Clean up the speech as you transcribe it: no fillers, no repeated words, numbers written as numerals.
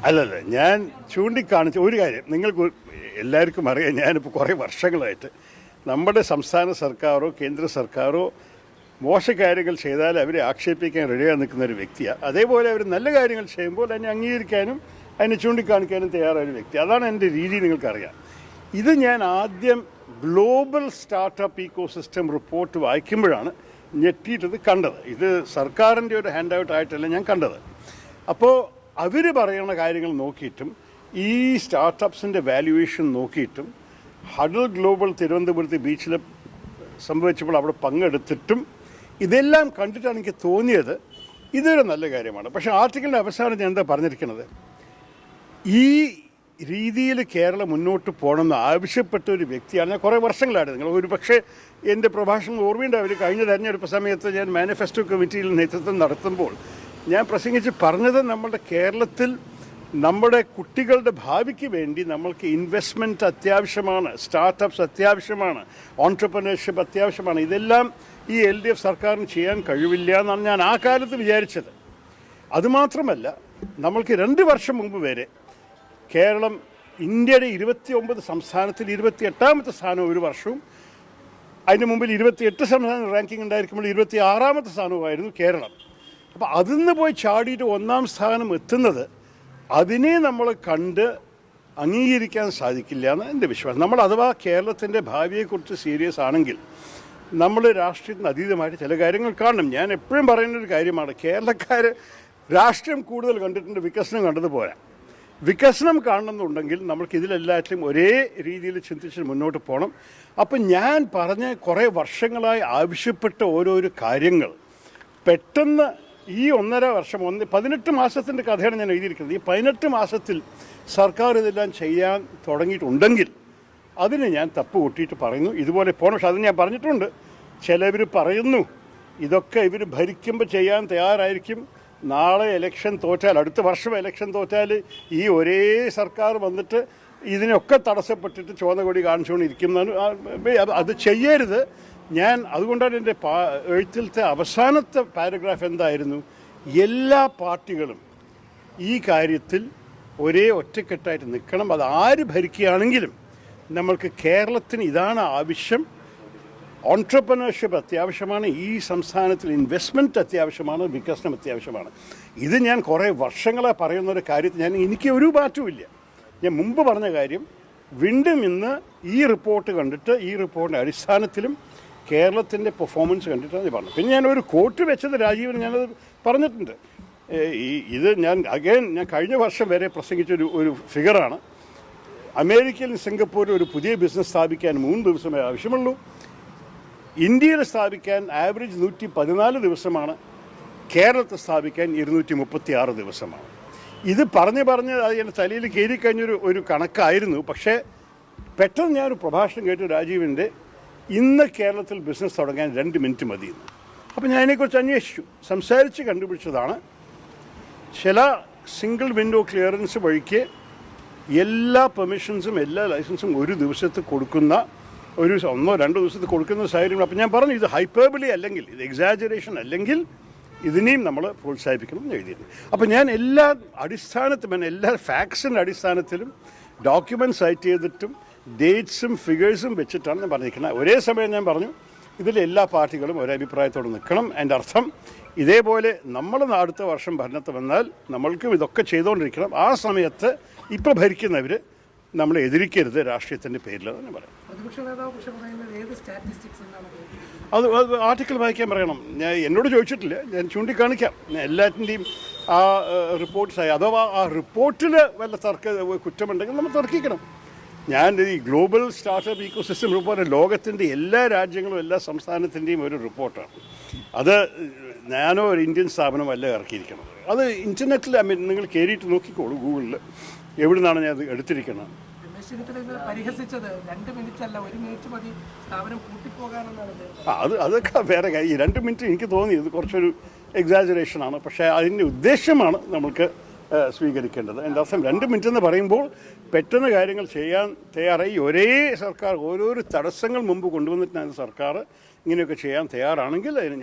അല്ലല്ല, ഞാൻ ചൂണ്ടിക്കാണിച്ച ഒരു കാര്യം നിങ്ങൾക്ക് എല്ലാവർക്കും അറിയാം. ഞാനിപ്പോൾ കുറേ വർഷങ്ങളായിട്ട് നമ്മുടെ സംസ്ഥാന സർക്കാരോ കേന്ദ്ര സർക്കാരോ മോശകാര്യങ്ങൾ ചെയ്താൽ അവരെ ആക്ഷേപിക്കാൻ റെഡിയായി നിൽക്കുന്ന ഒരു വ്യക്തിയാണ്. അതേപോലെ അവർ നല്ല കാര്യങ്ങൾ ചെയ്യുമ്പോൾ അതിനെ അംഗീകരിക്കാനും അതിനെ ചൂണ്ടിക്കാണിക്കാനും തയ്യാറായ ഒരു വ്യക്തി. അതാണ് എൻ്റെ രീതി, നിങ്ങൾക്കറിയാം. ഇത് ഞാൻ ആദ്യം ഗ്ലോബൽ സ്റ്റാർട്ടപ്പ് ഇക്കോസിസ്റ്റം റിപ്പോർട്ട് വായിക്കുമ്പോഴാണ് ഞെട്ടിയിട്ടത് കണ്ടത്. ഇത് സർക്കാരിൻ്റെ ഒരു ഹാൻഡ് ഔട്ട് ആയിട്ടല്ല ഞാൻ കണ്ടത്. അപ്പോൾ അവർ പറയുന്ന കാര്യങ്ങൾ നോക്കിയിട്ടും ഈ സ്റ്റാർട്ടപ്സിൻ്റെ വാല്യുവേഷൻ നോക്കിയിട്ടും ഹഡൽ ഗ്ലോബൽ തിരുവനന്തപുരത്ത് ബീച്ചിൽ സംഭവിച്ചപ്പോൾ അവിടെ പങ്കെടുത്തിട്ടും ഇതെല്ലാം കണ്ടിട്ടാണ് എനിക്ക് തോന്നിയത് ഇതൊരു നല്ല കാര്യമാണ്. പക്ഷേ ആർട്ടിക്കിളിൻ്റെ അവസാനം ഞാൻ എന്താ പറഞ്ഞിരിക്കുന്നത്, ഈ രീതിയിൽ കേരളം മുന്നോട്ട് പോകണമെന്ന് ആവശ്യപ്പെട്ട ഒരു വ്യക്തിയാണ് ഞാൻ കുറേ വർഷങ്ങളായിട്ട്. നിങ്ങൾ ഒരു പക്ഷേ എൻ്റെ പ്രഭാഷണം ഓർമ്മയുണ്ടാവില്ല, കഴിഞ്ഞ തെരഞ്ഞെടുപ്പ് സമയത്ത് ഞാൻ മാനിഫെസ്റ്റോ കമ്മിറ്റിയിൽ നേതൃത്വം നടത്തുമ്പോൾ ഞാൻ പ്രസംഗിച്ച് പറഞ്ഞത് നമ്മുടെ കേരളത്തിൽ നമ്മുടെ കുട്ടികളുടെ ഭാവിക്ക് വേണ്ടി നമ്മൾക്ക് ഇൻവെസ്റ്റ്മെൻറ്റ് അത്യാവശ്യമാണ്, സ്റ്റാർട്ടപ്സ് അത്യാവശ്യമാണ്, ഓൺട്രപ്രനർഷിപ്പ് അത്യാവശ്യമാണ്. ഇതെല്ലാം ഈ LDF സർക്കാരിന് ചെയ്യാൻ കഴിവില്ല എന്നാണ് ഞാൻ ആ കാലത്ത് വിചാരിച്ചത്. അതുമാത്രമല്ല, നമ്മൾക്ക് 2 വർഷം മുമ്പ് വരെ കേരളം ഇന്ത്യയുടെ 29 സംസ്ഥാനത്തിൽ 28ാമത്തെ സ്ഥാനം ഒരു വർഷവും, അതിന് മുമ്പിൽ 28 സംസ്ഥാന റാങ്കിങ് ഉണ്ടായിരിക്കുമ്പോൾ 26ാമത്തെ സ്ഥാനവുമായിരുന്നു കേരളം. അപ്പോൾ അതിൽ നിന്ന് പോയി ചാടിയിട്ട് 1ാം സ്ഥാനം എത്തുന്നത് അതിനെ നമ്മൾ കണ്ട് അംഗീകരിക്കാൻ സാധിക്കില്ല എന്ന് എൻ്റെ വിശ്വാസം. നമ്മൾ അഥവാ കേരളത്തിൻ്റെ ഭാവിയെക്കുറിച്ച് സീരിയസ് ആണെങ്കിൽ നമ്മൾ രാഷ്ട്രീയത്തിന് അതീതമായിട്ട് ചില കാര്യങ്ങൾ കാണണം. ഞാൻ എപ്പോഴും പറയുന്നൊരു കാര്യമാണ്, കേരളക്കാർ രാഷ്ട്രീയം കൂടുതൽ കണ്ടിട്ടുണ്ട്, വികസനം കണ്ടത് പോരാ. വികസനം കാണണമെന്നുണ്ടെങ്കിൽ നമ്മൾക്ക് ഇതിലെല്ലാറ്റിലും ഒരേ രീതിയിൽ ചിന്തിച്ച് മുന്നോട്ട് പോകണം. അപ്പം ഞാൻ പറഞ്ഞ കുറേ വർഷങ്ങളായി ആവശ്യപ്പെട്ട ഓരോരോ കാര്യങ്ങൾ പെട്ടെന്ന് ഈ 1.5 വർഷം 18 മാസത്തിൻ്റെ കഥയാണ് ഞാൻ എഴുതിയിരിക്കുന്നത്. ഈ 18 മാസത്തിൽ സർക്കാർ ഇതെല്ലാം ചെയ്യാൻ തുടങ്ങിയിട്ടുണ്ടെങ്കിൽ അതിന് ഞാൻ തപ്പ് കൂട്ടിയിട്ട് പറയുന്നു ഇതുപോലെ പോകണം. പക്ഷെ അത് ഞാൻ പറഞ്ഞിട്ടുണ്ട്. ചിലവർ പറയുന്നു ഇതൊക്കെ ഇവർ ഭരിക്കുമ്പോൾ ചെയ്യാൻ തയ്യാറായിരിക്കും, നാളെ ഇലക്ഷൻ തോറ്റാൽ, അടുത്ത വർഷം ഇലക്ഷൻ തോറ്റാൽ ഈ ഒരേ സർക്കാർ വന്നിട്ട് ഇതിനൊക്കെ തടസ്സപ്പെട്ടിട്ട് ചുവന്ന കൊടി കാണിച്ചുകൊണ്ടിരിക്കുന്നതാണ്. അത് ചെയ്യരുത്. ഞാൻ അതുകൊണ്ടാണ് എൻ്റെ എഴുത്തിലത്തെ അവസാനത്തെ പാരഗ്രാഫ് എന്തായിരുന്നു, എല്ലാ പാർട്ടികളും ഈ കാര്യത്തിൽ ഒരേ ഒറ്റക്കെട്ടായിട്ട് നിൽക്കണം. അത് ആര് ഭരിക്കുകയാണെങ്കിലും നമ്മൾക്ക് കേരളത്തിന് ഇതാണ് ആവശ്യം. ഓൺട്രപ്രനർഷിപ്പ് അത്യാവശ്യമാണ്, ഈ സംസ്ഥാനത്തിൽ ഇൻവെസ്റ്റ്മെൻറ്റ് അത്യാവശ്യമാണ്, വികസനം അത്യാവശ്യമാണ്. ഇത് ഞാൻ കുറേ വർഷങ്ങളെ പറയുന്നൊരു കാര്യത്തിൽ എനിക്ക് ഒരു മാറ്റവുമില്ല. ഞാൻ മുമ്പ് പറഞ്ഞ കാര്യം വീണ്ടും ഇന്ന് ഈ റിപ്പോർട്ട് കണ്ടിട്ട് ഈ റിപ്പോർട്ടിൻ്റെ അടിസ്ഥാനത്തിലും കേരളത്തിൻ്റെ പെർഫോമൻസ് കണ്ടിട്ടാണ് ഞാൻ പറഞ്ഞത്. പിന്നെ ഞാനൊരു കോട്ട് വെച്ചത് രാജീവിന് ഞാനത് പറഞ്ഞിട്ടുണ്ട്. ഞാൻ കഴിഞ്ഞ വർഷം വരെ പ്രസംഗിച്ചൊരു ഫിഗറാണ്. അമേരിക്കയിൽ സിംഗപ്പൂരിൽ ഒരു പുതിയ ബിസിനസ് സ്ഥാപിക്കാൻ 3 ദിവസമേ ആവശ്യമുള്ളൂ. ഇന്ത്യയിൽ സ്ഥാപിക്കാൻ ആവറേജ് 114 ദിവസമാണ്, കേരളത്തിൽ സ്ഥാപിക്കാൻ 236 ദിവസമാണ്. ഇത് പറഞ്ഞ് അത് എൻ്റെ തലയിൽ കയറിക്കഴിഞ്ഞൊരു കണക്കായിരുന്നു. പക്ഷേ പെട്ടെന്ന് ഞാനൊരു പ്രഭാഷണം കേട്ടു രാജീവിൻ്റെ, ഇന്ന് കേരളത്തിൽ ബിസിനസ് തുടങ്ങാൻ 2 മിനിറ്റ് മതിയെന്ന്. അപ്പോൾ ഞാൻ അതിനെക്കുറിച്ച് അന്വേഷിച്ചു, സംസാരിച്ച് കണ്ടുപിടിച്ചതാണ് ചില സിംഗിൾ വിൻഡോ ക്ലിയറൻസ് വഴിക്ക് എല്ലാ പെർമിഷൻസും എല്ലാ ലൈസൻസും ഒരു ദിവസത്തിൽ കൊടുക്കുന്ന, ഒരു 1-2 ദിവസത്തിൽ കൊടുക്കുന്ന സാഹചര്യം. അപ്പോൾ ഞാൻ പറഞ്ഞു ഇത് ഹൈപ്പർബലി അല്ലെങ്കിൽ ഇത് എക്സാജറേഷൻ അല്ലെങ്കിൽ ഇതിനെയും നമ്മൾ പ്രോത്സാഹിപ്പിക്കണം എന്ന് എഴുതിയിരുന്നു. അപ്പോൾ ഞാൻ എല്ലാ അടിസ്ഥാനത്തിലും എല്ലാ ഫാക്ട്സിൻ്റെ അടിസ്ഥാനത്തിലും ഡോക്യുമെൻറ്റ് സൈറ്റ് ചെയ്തിട്ടും ഡേറ്റ്സും ഫിഗേഴ്സും വെച്ചിട്ടാണ് ഞാൻ പറഞ്ഞിരിക്കുന്നത്. ഒരേ സമയം ഞാൻ പറഞ്ഞു ഇതിൽ എല്ലാ പാർട്ടികളും ഒരഭിപ്രായത്തോടെ നിൽക്കണം. എൻ്റെ അർത്ഥം ഇതേപോലെ നമ്മൾ അടുത്ത വർഷം ഭരണത്തിൽ വന്നാൽ നമ്മൾക്കും ഇതൊക്കെ ചെയ്തുകൊണ്ടിരിക്കണം. ആ സമയത്ത് ഇപ്പോൾ ഭരിക്കുന്നവർ നമ്മളെ എതിരിക്കരുത് രാഷ്ട്രീയത്തിൻ്റെ പേരിലെന്ന് ഞാൻ പറയാം. അത് ആർട്ടിക്കിൾ വായിക്കാൻ പറയണം. ഞാൻ എന്നോട് ചോദിച്ചിട്ടില്ല, ഞാൻ ചൂണ്ടിക്കാണിക്കാം. എല്ലാറ്റിൻ്റെയും ആ റിപ്പോർട്ട്സായി അഥവാ ആ റിപ്പോർട്ടിൽ വല്ല കുറ്റമുണ്ടെങ്കിൽ നമ്മൾ തർക്കിക്കണം. ഞാൻ ഈ ഗ്ലോബൽ സ്റ്റാർട്ടപ്പ് ഇക്കോസിസ്റ്റം റിപ്പോർട്ട് ലോകത്തിൻ്റെ എല്ലാ രാജ്യങ്ങളും എല്ലാ സംസ്ഥാനത്തിൻ്റെയും ഒരു റിപ്പോർട്ടാണ്. അത് ഞാനോ ഒരു ഇന്ത്യൻ സ്ഥാപനമല്ല ഇറക്കിയിരിക്കണം. അത് ഇൻ്റർനെറ്റിൽ നിങ്ങൾ കയറിയിട്ട് നോക്കിക്കോളൂ, ഗൂഗിളിൽ എവിടെ നിന്നാണ് ഞാൻ അത് എടുത്തിരിക്കുന്നത്. അതൊക്കെ വേറെ കാര്യം. 2 മിനിറ്റ് എനിക്ക് തോന്നി ഇത് കുറച്ചൊരു എക്സാജറേഷനാണ്. പക്ഷേ അതിൻ്റെ ഉദ്ദേശമാണ് നമ്മൾക്ക് സ്വീകരിക്കേണ്ടത്. എൻ്റെ അർത്ഥം 2 മിനിറ്റ് എന്ന് പറയുമ്പോൾ പെട്ടെന്ന് കാര്യങ്ങൾ ചെയ്യാൻ തയ്യാറായി ഒരേ സർക്കാർ ഓരോരോ തടസ്സങ്ങൾ മുമ്പ് കൊണ്ടുവന്നിട്ടാണ് സർക്കാർ ഇങ്ങനെയൊക്കെ ചെയ്യാൻ തയ്യാറാണെങ്കിൽ അതിന്